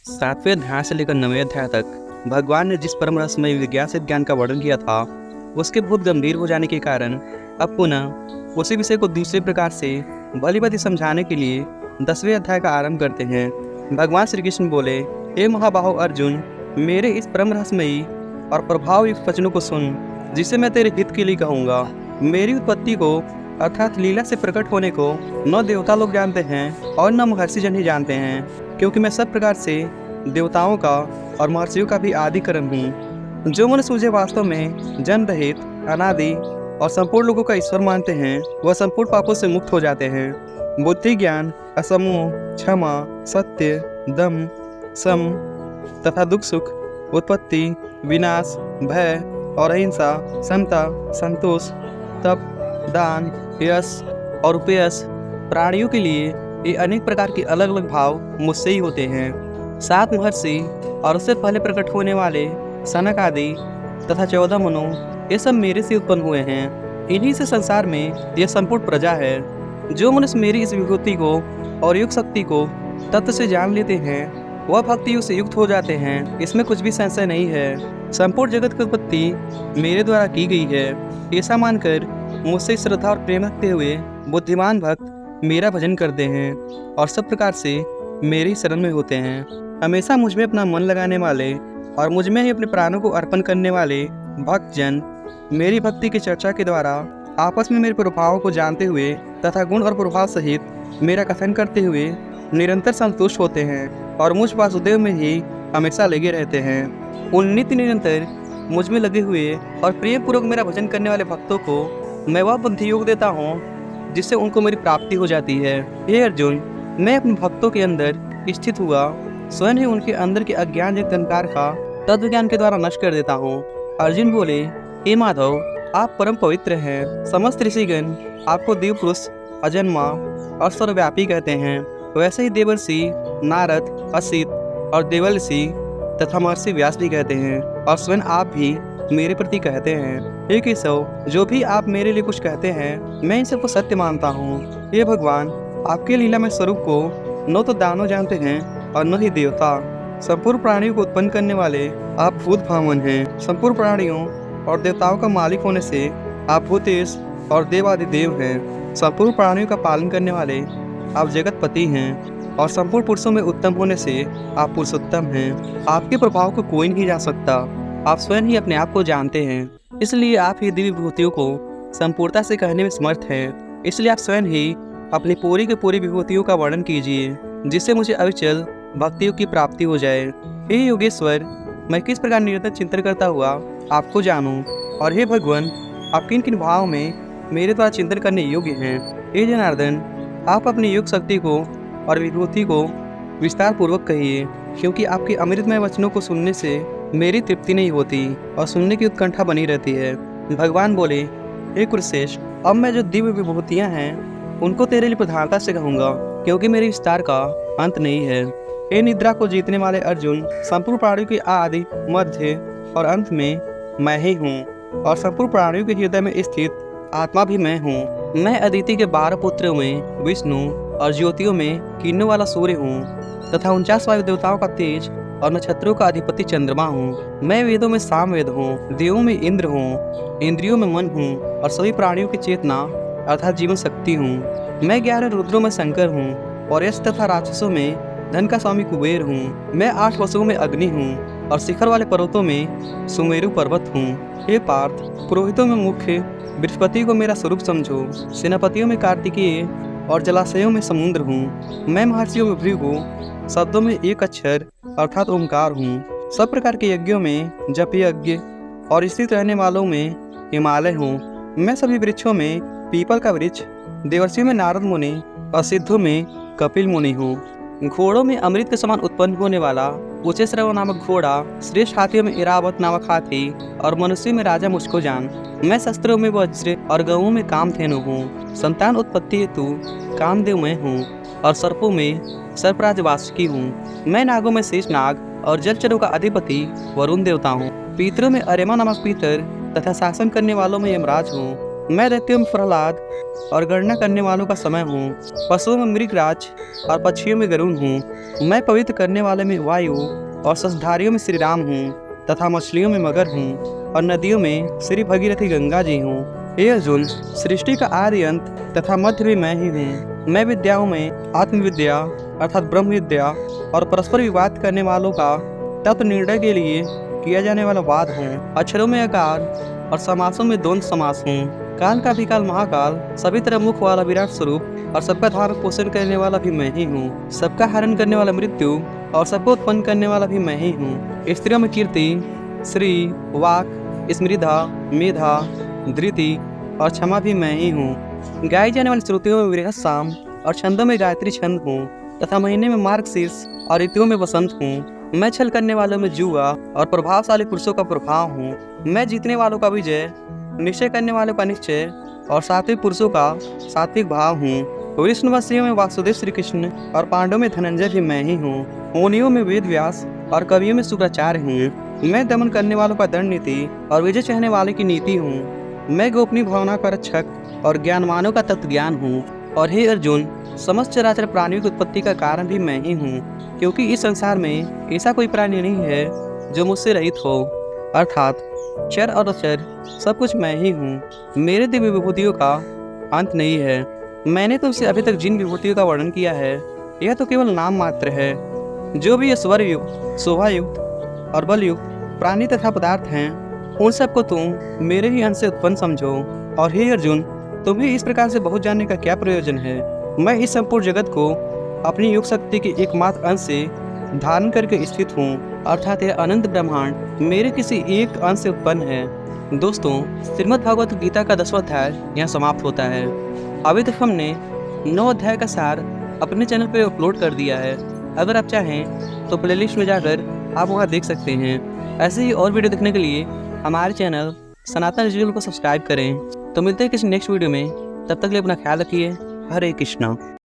सातवें अध्याय से लेकर 9वें अध्याय तक भगवान ने जिस परम रहस्यमय विज्ञान से ज्ञान का वर्णन किया था उसके बहुत गंभीर हो जाने के कारण अब पुनः उसी विषय को दूसरे प्रकार से भली भांति समझाने के लिए 10वें अध्याय का आरंभ करते हैं। भगवान श्री कृष्ण बोले, हे महाबाहो अर्जुन, मेरे इस परम रहस्यमयी और प्रभाव युक्त वचनों को सुन जिसे मैं तेरे हित के लिए कहूँगा। मेरी उत्पत्ति को अर्थात लीला से प्रकट होने को न देवता लोग जानते हैं और न महर्षि जन ही जानते हैं, क्योंकि मैं सब प्रकार से देवताओं का और महर्षियों का भी आदि कर्म हूँ। जो मनुष्य मुझे वास्तव में जन्म रहित, अनादि और संपूर्ण लोगों का ईश्वर मानते हैं वह संपूर्ण पापों से मुक्त हो जाते हैं। बुद्धि, ज्ञान, असमोह, क्षमा, सत्य, दम, सम तथा दुख सुख, उत्पत्ति, विनाश, भय और अहिंसा, समता, संतोष, तप, दान, यश और उपयश, प्राणियों के लिए ये अनेक प्रकार के अलग अलग भाव मुझसे ही होते हैं। 7 महर्षि और उससे पहले प्रकट होने वाले सनक आदि तथा 14 मनु, ये सब मेरे से उत्पन्न हुए हैं। इन्हीं से संसार में यह संपूर्ण प्रजा है। जो मनुष्य मेरी इस विभूति को और युग शक्ति को तत्व से जान लेते हैं वह भक्ति से युक्त हो जाते हैं, इसमें कुछ भी संशय नहीं है। संपूर्ण जगत की उत्पत्ति मेरे द्वारा की गई है, ऐसा मानकर मुझसे श्रद्धा और प्रेम रखते हुए बुद्धिमान भक्त मेरा भजन करते हैं और सब प्रकार से मेरी शरण में होते हैं। हमेशा मुझ में अपना मन लगाने वाले और मुझ में ही अपने प्राणों को अर्पण करने वाले भक्तजन मेरी भक्ति की चर्चा के द्वारा आपस में मेरे प्रभावों को जानते हुए तथा गुण और प्रभाव सहित मेरा कथन करते हुए निरंतर संतुष्ट होते हैं और मुझ वासुदेव में ही हमेशा लगे रहते हैं। उन नित्य निरंतर मुझ में लगे हुए और प्रेम पूर्वक मेरा भजन करने वाले भक्तों को मैं वह बुद्धि योग देता हूँ जिससे उनको मेरी प्राप्ति हो जाती है। हे अर्जुन, मैं अपने भक्तों के अंदर स्थित हुआ स्वयं ही उनके अंदर के अज्ञान युक्त अंधकार का तत्व ज्ञान के द्वारा नष्ट कर देता हूँ। अर्जुन बोले, हे माधव, आप परम पवित्र हैं। समस्त ऋषिगण आपको देव पुरुष, अजन्मा और सर्वव्यापी कहते हैं। वैसे ही देवर्षि नारद, असित और देवऋषि तथा महर्षि व्यास भी कहते हैं और स्वयं आप भी मेरे प्रति कहते हैं। हे केशव, जो भी आप मेरे लिए कुछ कहते हैं मैं इन सबको सत्य मानता हूँ। हे भगवान, आपके लीलामय स्वरूप को न तो दानव जानते हैं और न ही देवता। संपूर्ण प्राणियों को उत्पन्न करने वाले आप भूत भावन हैं। संपूर्ण प्राणियों और देवताओं का मालिक होने से आप भूतेश और देवादि देव हैं। संपूर्ण प्राणियों का पालन करने वाले आप जगतपति हैं और संपूर्ण पुरुषों में उत्तम होने से आप पुरुषोत्तम हैं। आपके प्रभाव को कोई नहीं जान सकता, आप स्वयं ही अपने आप को जानते हैं। इसलिए आप ही दिव्य विभूतियों को संपूर्णता से कहने में समर्थ हैं। इसलिए आप स्वयं ही अपनी पूरी की पूरी विभूतियों का वर्णन कीजिए जिससे मुझे अविचल भक्तियों की प्राप्ति हो जाए। हे योगेश्वर, मैं किस प्रकार निरंतर चिंतन करता हुआ आपको जानूं, और हे भगवान, आप किन किन भाव में मेरे द्वारा चिंतन करने योग्य हैं। हे जनार्दन, आप अपनी योग शक्ति को और विभूति को विस्तार पूर्वक कहिए, क्योंकि आपके अमृतमय वचनों को सुनने से मेरी तृप्ति नहीं होती और सुनने की उत्कंठा बनी रहती है। भगवान बोले, हे कुरुश्रेष्ठ, अब मैं जो दिव्य विभूतियाँ हैं उनको तेरे लिए प्रधानता से कहूँगा, क्योंकि मेरे विस्तार का अंत नहीं है। हे निद्रा को जीतने वाले अर्जुन, संपूर्ण प्राणियों के आदि, मध्य और अंत में मैं ही हूँ और संपूर्ण प्राणियों के हृदय में स्थित आत्मा भी मैं हूँ। मैं अदिति के 12 पुत्रों में विष्णु और ज्योतियों में किरणों वाला सूर्य हूँ तथा 49 वायु देवताओं का तेज और नक्षत्रों का अधिपति चंद्रमा हूँ। मैं वेदों में सामवेद हूँ, देवों में इंद्र हूँ, इंद्रियों में मन हूँ और सभी प्राणियों की चेतना अर्थात जीवन शक्ति हूँ। मैं 11 रुद्रों में शंकर हूँ और यश तथा राक्षसों में धन का स्वामी कुबेर हूँ। मैं 8 वसुओं में अग्नि हूँ और शिखर वाले पर्वतों में सुमेरु पर्वत हूँ। हे पार्थ, पुरोहितों में मुख्य बृहस्पति को मेरा स्वरूप समझो। सेनापतियों में कार्तिकेय और जलाशयों में समुद्र हूँ। मैं महर्षियों में भृगु, शब्दों में एक अक्षर अर्थात ओंकार हूँ। सब प्रकार के यज्ञों में जप यज्ञ और स्थित रहने वालों में हिमालय हूँ। मैं सभी वृक्षों में पीपल का वृक्ष, देवर्षियों में नारद मुनि और सिद्धों में कपिल मुनि हूँ। घोड़ों में अमृत के समान उत्पन्न होने वाला उच्चश्रव नामक घोड़ा, श्रेष्ठ हाथियों में इरावत नामक हाथी और मनुष्यों में राजा मुझको जान। मैं शस्त्रों में वज्र और गऊओं में कामधेनु हूँ। संतान उत्पत्ति हेतु कामदेव मैं हूँ और सर्पों में सर्पराज वासुकी हूँ। मैं नागों में शेष नाग और जलचरों का अधिपति वरुण देवता हूँ। पितरों में अरेमा नामक पितर तथा शासन करने वालों में यमराज हूँ। मैं दैत्यों में प्रहलाद और गणना करने वालों का समय हूँ। पशुओं में मृगराज और पक्षियों में गरुण हूँ। मैं पवित्र करने वाले में वायु और ससधारियों में श्री राम हूँ तथा मछलियों में मगर हूँ और नदियों में श्री भगीरथी गंगा जी हूँ। हे अर्जुन, सृष्टि का आदि अंत तथा मध्य भी मैं ही हूँ। मैं विद्याओं में आत्मविद्या अर्थात ब्रह्म विद्या और परस्पर विवाद करने वालों का तत्व निर्णय के लिए किया जाने वाला वाद हूँ। अक्षरों में आकार और समासों में द्वंद्व समास हूँ। काल का भी काल महाकाल, सभी तरह मुख वाला विराट स्वरूप और सबका धारण पोषण करने वाला भी मैं ही हूँ। सबका हरण करने वाला मृत्यु और सबको उत्पन्न करने वाला भी मैं ही हूँ। स्त्रियों में कीर्ति, श्री, वाक, स्मृधा, मेधा, धृति और क्षमा भी मैं ही हूँ। गाई जाने वाली श्रुतियों में वृहत साम और छंदों में गायत्री छंद हूँ तथा महीने में मार्गशीर्ष और ऋतुओं में बसंत हूँ। मैं छल करने वालों में जुआ और प्रभावशाली पुरुषों का प्रभाव हूँ। मैं जीतने वालों का विजय, निश्चय करने वालों का निश्चय और सात्विक पुरुषों का सात्विक भाव हूँ। विष्णुवंशियों में वासुदेव श्री कृष्ण और पांडवों में धनंजय भी मैं ही हूँ। मुनियों में वेद व्यास और कवियों में शुक्राचार्य हूँ। मैं दमन करने वालों का दंड नीति और विजय चाहने वाले की नीति हूँ। मैं गोपनीय भावना का रक्षक और ज्ञानवानों का तत्व ज्ञान हूँ। और हे अर्जुन, समस्त चराचर प्राणियों की उत्पत्ति का कारण भी मैं ही हूँ, क्योंकि इस संसार में ऐसा कोई प्राणी नहीं है जो मुझसे रहित हो, अर्थात चर और अचर सब कुछ मैं ही हूँ। मेरे दिव्य विभूतियों का अंत नहीं है। मैंने तुमसे अभी तक जिन विभूतियों का वर्णन किया है यह तो केवल नाम मात्र है। जो भी ऐश्वर्ययुक्त, शोभायुक्त और बलयुक्त प्राणी तथा पदार्थ हैं उन सबको तुम मेरे ही अंश से उत्पन्न समझो। और हे अर्जुन, तुम्हें इस प्रकार से बहुत जानने का क्या प्रयोजन है। मैं इस संपूर्ण जगत को अपनी युग शक्ति के एकमात्र अंश से धारण करके स्थित हूँ, अर्थात यह अनंत ब्रह्मांड मेरे किसी एक अंश से उत्पन्न है। दोस्तों, श्रीमद् भगवत गीता का 10वां अध्याय यहाँ समाप्त होता है। अभी तक हमने 9 अध्याय का सार अपने चैनल पर अपलोड कर दिया है। अगर आप चाहें तो प्लेलिस्ट में जाकर आप वहाँ देख सकते हैं। ऐसे ही और वीडियो देखने के लिए हमारे चैनल सनातन डिजिटल को सब्सक्राइब करें। तो मिलते हैं किसी नेक्स्ट वीडियो में, तब तक के लिए अपना ख्याल रखिए। हरे कृष्णा।